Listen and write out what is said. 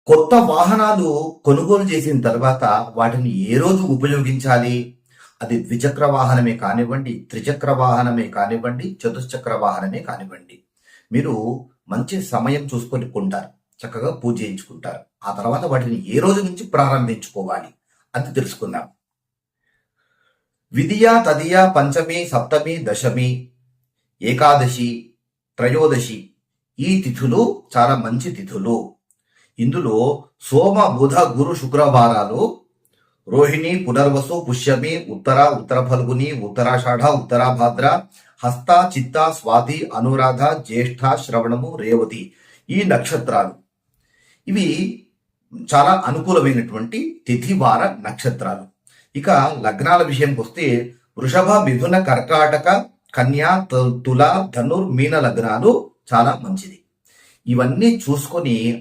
కొత్త వాహనాలు కొనుగోలు చేసిన తర్వాత వాటిని ఏ రోజు ఉపయోగించాలి? అది ద్విచక్ర వాహనమే కానివ్వండి, త్రిచక్ర వాహనమే కానివ్వండి, చతుశ్చక్ర వాహనమే కానివ్వండి. మీరు మంచి సమయం చూసుకొని కొంటారు. చక్కగా పూజ చేయించుకుంటారు. ఆ తర్వాత వాటిని ఏ రోజు నుంచి ప్రారంభించుకోవాలి? అది తెలుసుకుందాం. విధియ, తదియ, పంచమి, సప్తమి, దశమి, ఏకాదశి, త్రయోదశి ఈ తిథులు చాలా మంచి తిథులు. ఇందులో సోమ, బుధ, గురు, శుక్రవారాలు రోహిణి, పునర్వసు, పుష్యమి, ఉత్తర ఫల్గుని, ఉత్తరాషాఢ, ఉత్తరాభాద్ర, హస్త, చిత్త, స్వాతి, అనురాధ, జ్యేష్ఠ, శ్రవణము, రేవతి ఈ నక్షత్రాలు ఇవి చాలా అనుకూలమైనటువంటి తిథివార నక్షత్రాలు. ఇక లగ్నాల విషయంకి వస్తే వృషభ, మిథున, కర్కాటక, కన్యా, తుల, ధనుర్, మీన లగ్నాలు చాలా మంచిది. ఇవన్నీ చూసుకొని